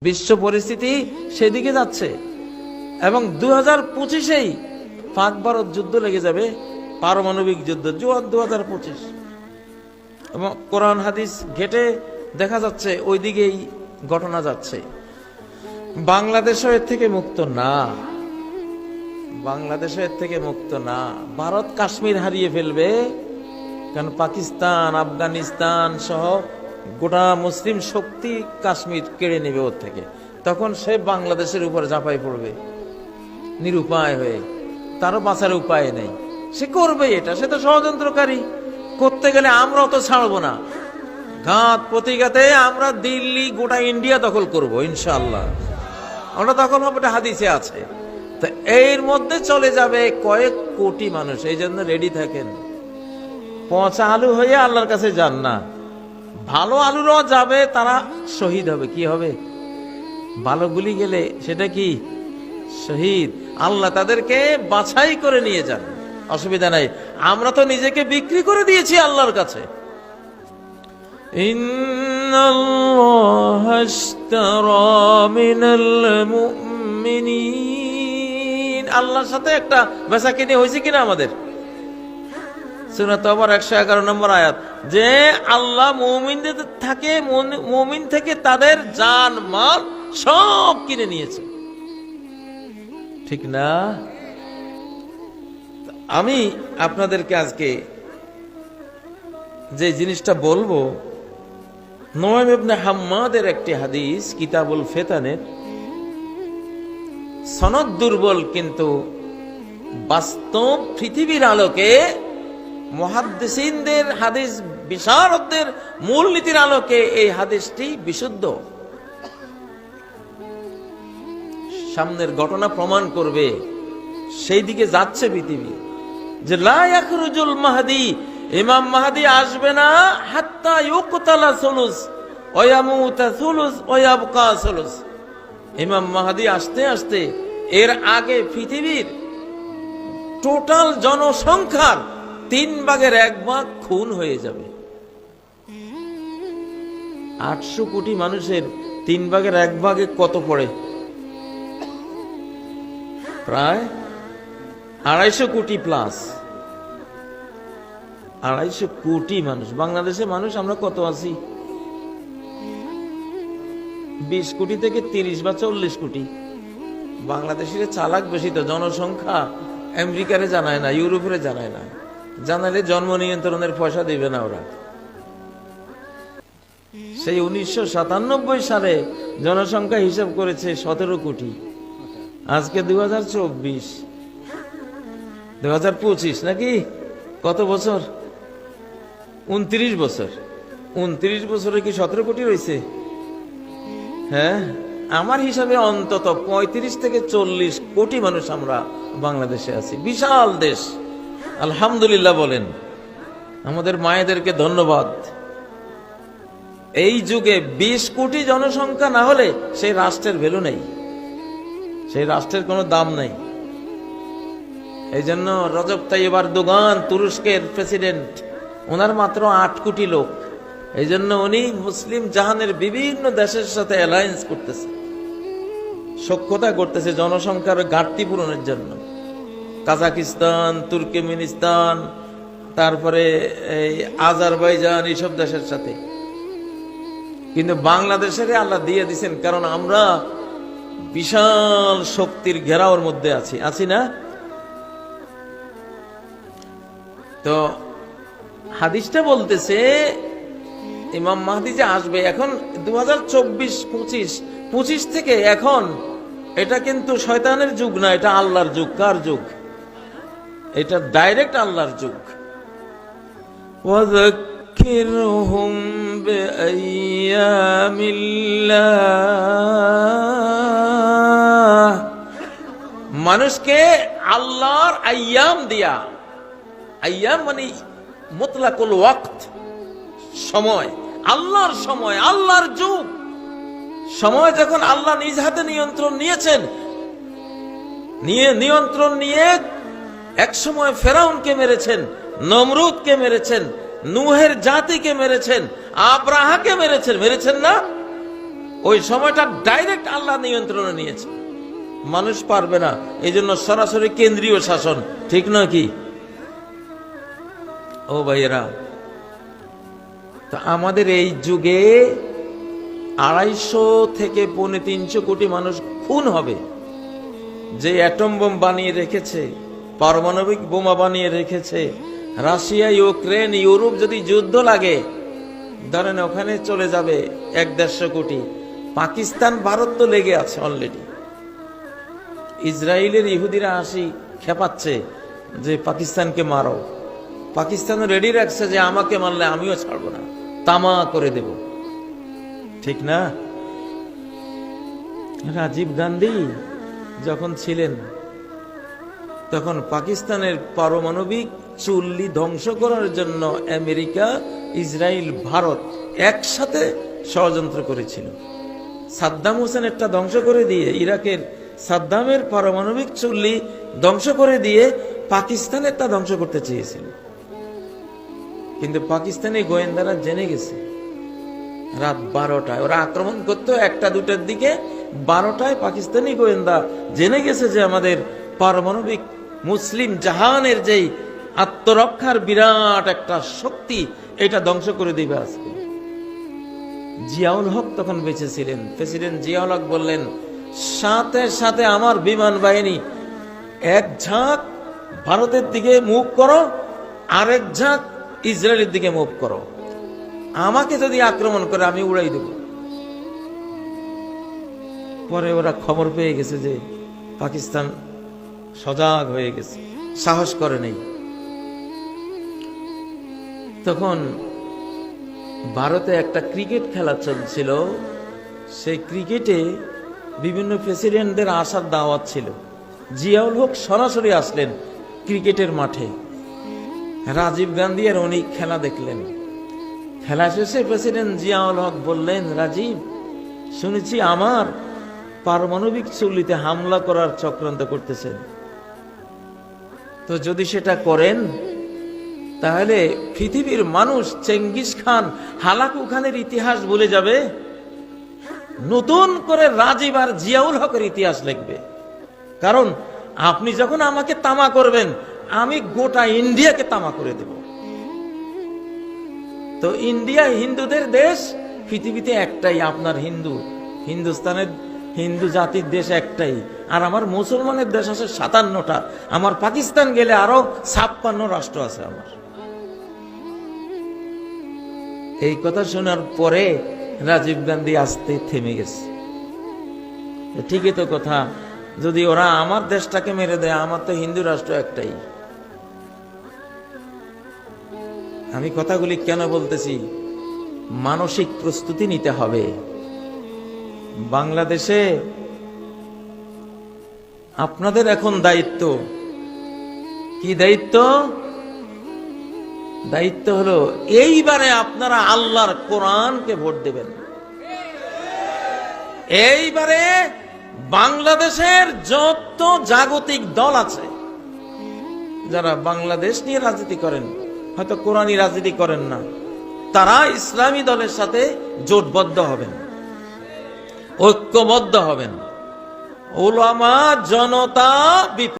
বিশ্ব পরিস্থিতি সেদিকে যাচ্ছে এবং 2025-এই পাক ভারত যুদ্ধ লেগে যাবে, পারমাণবিক যুদ্ধ 2025। এবং কোরআন হাদিস ঘেটে দেখা যাচ্ছে ওই দিকেই ঘটনা যাচ্ছে। বাংলাদেশও এর থেকে মুক্ত না, বাংলাদেশও এর থেকে মুক্ত না। ভারত কাশ্মীর হারিয়ে ফেলবে, কারণ পাকিস্তান, আফগানিস্তান সহ গোটা মুসলিম শক্তি কাশ্মীর কেড়ে নেবে ওর থেকে। তখন সে বাংলাদেশের উপর ঝাঁপাই পড়বে নিরুপায় হয়ে, তারও বাঁচার উপায় নেই। সে করবে এটা, সে তো ষড়যন্ত্রকারী। করতে গেলে আমরাও তো ছাড়বো না। ঘাত প্রতিঘাতে আমরা দিল্লি, গোটা ইন্ডিয়া দখল করব ইনশাআল্লাহ। আমরা দখল হবে, এটা হাদিসে আছে। তো এর মধ্যে চলে যাবে কয়েক কোটি মানুষ। এই জন্য রেডি থাকেন। পচা আলু হয়ে আল্লাহর কাছে যান না, ভালো আলুরাও যাবে, তারা শহীদ হবে। কি হবে? ভালো গুলি গেলে সেটা কি শহীদ। আল্লাহ তাদেরকে বাছাই করে নিয়ে যান, অসুবিধা নাই। আমরা তো নিজেকে বিক্রি করে দিয়েছি আল্লাহর কাছে। ইন্নাল্লাহা আশতারা মিনাল মুমিনিন, আল্লাহর সাথে একটা বেচাকেনি হয়েছে কিনা আমাদের? সূরা তাওবার 111 নম্বর আয়াত, যে আল্লাহ মুমিন থেকে তাদের জান মাল সব কিনে নিয়েছে, ঠিক না? আমি আপনাদেরকে আজকে যে জিনিসটা বলবো, নুআইম ইবনে হাম্মাদের একটি হাদিস, কিতাবুল ফিতানের, সনদ দুর্বল, কিন্তু বাস্তব পৃথিবীর আলোকে, মুহাদ্দিসিনদের, হাদিস বিশারদদের মূলনীতির আলোকে এই হাদিসটি বিশুদ্ধ। সামনের ঘটনা প্রমাণ করবে সেই দিকে যাচ্ছে পৃথিবী, যে লা ইয়াখরুজুল মাহদি, ইমাম মাহদি আসবে না, হাত্তা ইউকতালা সুলুস ওয়া ইয়ামুতা সুলুস ওয়া ইয়াবকা সুলুস। ইমাম মাহদি আসতে আসতে এর আগে পৃথিবীর টোটাল জনসংখ্যার 3/1 খুন হয়ে যাবে। 800 কোটি মানুষের 3/1 কত পড়ে? প্রায় 250 কোটি প্লাস। 250 কোটি মানুষ। বাংলাদেশে মানুষ আমরা কত আছি? 20 কোটি থেকে 30 বা 40 কোটি। বাংলাদেশের চালাক বেশি তো, জনসংখ্যা আমেরিকারে জানায় না, ইউরোপের জানায় না। জানালে জন্ম নিয়ন্ত্রণের পয়সা দিবে না ওরা। সেই 1997 সালে জনসংখ্যা হিসাব করেছে 17 কোটি। আজকে 2024, 2025 নাকি? কত বছর? 29 বছর। 29 বছরে কি 17 কোটি রয়েছে? হ্যাঁ, আমার হিসাবে অন্তত 35 থেকে 40 কোটি মানুষ আমরা বাংলাদেশে আছি। বিশাল দেশ, আলহামদুলিল্লাহ বলেন। আমাদের মায়েদেরকে ধন্যবাদ। এই যুগে 20 কোটি জনসংখ্যা না হলে সেই রাষ্ট্রের ভ্যালু নেই, সেই রাষ্ট্রের কোনো দাম নেই। এই জন্য রজব তাইয়্যিব এরদোগান, তুরস্কের প্রেসিডেন্ট, ওনার মাত্র 8 কোটি লোক। এই জন্য উনি মুসলিম জাহানের বিভিন্ন দেশের সাথে অ্যালায়েন্স করতেছে, সখ্যতা করতেছে জনসংখ্যার ঘাটতি পূরণের জন্য। কাজাকিস্তান, তুর্কমেনিস্তান, তারপরে এই আজারবাইজান, এইসব দেশের সাথে। কিন্তু বাংলাদেশের আল্লাহ দিয়ে দিছেন, কারণ আমরা বিশাল শক্তির ঘেরাওর মধ্যে আছি না? তো হাদিসটা বলতেছে ইমাম মাহদি যে আসবে এখন 2024-25 থেকে এখন, এটা কিন্তু শয়তানের যুগ না, এটা আল্লাহর যুগ। কার যুগ? এটা ডাইরেক্ট আল্লাহর যুগ। ওয়াযাক্কিরহুম বিআইয়ামিল্লাহ, মানুষকে আল্লাহর আইয়াম দিয়া, আইয়াম মানে মুতলাকুল ওয়াক্ত, সময়, আল্লাহর সময়, আল্লাহর যুগ। সময় যখন আল্লাহ নিজ হাতে নিয়ন্ত্রণ নিয়েছেন, নিয়ন্ত্রণ নিয়ে এক সময় ফেরাউনকে মেরেছেন, নমরুদকে মেরেছেন, নূহের জাতিকে মেরেছেন, আব্রাহাকে মেরেছেন না? ওই সময়টা ডাইরেক্ট আল্লাহ নিয়ন্ত্রণে নিয়েছে, মানুষ পারবে না, এই জন্য সরাসরি কেন্দ্রীয় শাসন, ঠিক নয় কি? ও ভাইয়েরা, তো আমাদের এই যুগে 250 থেকে 350 কোটি মানুষ খুন হবে। যে অ্যাটম বোম বানিয়ে রেখেছে, পারমাণবিক বোমা বানিয়ে রেখেছে, রাশিয়া, ইউক্রেন, ইউরোপ যদি যুদ্ধ লাগে, ধরেন ওখানে চলে যাবে 1-150 কোটি। পাকিস্তান, ভারত তো লেগে আছে অলরেডি। ইসরায়েলের ইহুদিরা আসি খেপাচ্ছে যে পাকিস্তানকে মারো। পাকিস্তান রেডি রাখছে যে আমাকে মারলে আমিও ছাড়বো না, তামা করে দেব, ঠিক না? রাজীব গান্ধী যখন ছিলেন তখন পাকিস্তানের পারমাণবিক চুল্লি ধ্বংস করার জন্য আমেরিকা, ইসরায়েল, ভারত একসাথে ষড়যন্ত্র করেছিল। সাদ্দাম হোসেনেরটা ধ্বংস করে দিয়ে, ইরাকের সাদ্দামের পারমাণবিক চুল্লি ধ্বংস করে দিয়ে পাকিস্তানেরটা ধ্বংস করতে চেয়েছিল। কিন্তু পাকিস্তানি গোয়েন্দারা জেনে গেছে রাত 12টায় ওরা আক্রমণ করতো, 1টা-2টার দিকে, 12টায় পাকিস্তানি গোয়েন্দা জেনে গেছে যে আমাদের পারমাণবিক মুসলিম জাহানের যেই আত্মরক্ষার বিরাট একটা শক্তি, এটা ধ্বংস করে দিবে আজকে। জিয়াউল হক তখন বেঁচে ছিলেন। প্রেসিডেন্ট জিয়াউল হক বললেন, সাথে সাথে আমার বিমান বাহিনী এক ঝাঁক ভারতের দিকে মুভ করো, আরেক ঝাঁক ইসরায়েলের দিকে মুভ করো, আমাকে যদি আক্রমণ করে আমি উড়াই দেব। পরে ওরা খবর পেয়ে গেছে যে পাকিস্তান সজাগ হয়ে গেছে, সাহস করে নেই। তখন ভারতে একটা ক্রিকেট খেলা চলছিল, সেই ক্রিকেটে বিভিন্ন প্রেসিডেন্টদের আসার দাওয়াত ছিল। জিয়াউল হক সরাসরি আসলেন ক্রিকেটের মাঠে। রাজীব গান্ধী আর উনি খেলা দেখলেন। খেলা শেষে প্রেসিডেন্ট জিয়াউল হক বললেন, রাজীব, শুনেছি আমার পারমাণবিক চুল্লিতে হামলা করার চক্রান্ত করতেছেন, তো যদি সেটা করেন তাহলে পৃথিবীর মানুষ চেঙ্গিস খান, হালাকু খানের ইতিহাস ভুলে যাবে, নতুন করে রাজীব আর জিয়াউল হকের ইতিহাস লিখবে। কারণ আপনি যখন আমাকে তামা করবেন, আমি গোটা ইন্ডিয়াকে তামা করে দেব। তো ইন্ডিয়া হিন্দুদের দেশ, পৃথিবীতে একটাই আপনার হিন্দুস্তানের হিন্দু জাতির দেশ একটাই, আর আমার মুসলমানের দেশ আছে 57টা। আমার পাকিস্তান গেলে আরো 56 রাষ্ট্র আছে আমার। এই কথা শোনার পরে রাজীব গান্ধী আসতে থেমে গেছে। ঠিকই তো কথা, যদি ওরা আমার দেশটাকে মেরে দেয়, আমার তো হিন্দু রাষ্ট্র একটাই। আমি কথাগুলি কেন বলতেছি? মানসিক প্রস্তুতি নিতে হবে। বাংলাদেশে আপনাদের এখন দায়িত্ব কি? দায়িত্ব হলো এইবারে আপনারা আল্লাহর কোরআনকে ভোট দেবেন। এইবারে বাংলাদেশের যত জাগতিক দল আছে, যারা বাংলাদেশ নিয়ে রাজনীতি করেন, হয়তো কোরআনী রাজনীতি করেন না, তারা ইসলামী দলের সাথে জোটবদ্ধ হবেন, ঐক্যবদ্ধ হবেন। উলামা, জনতা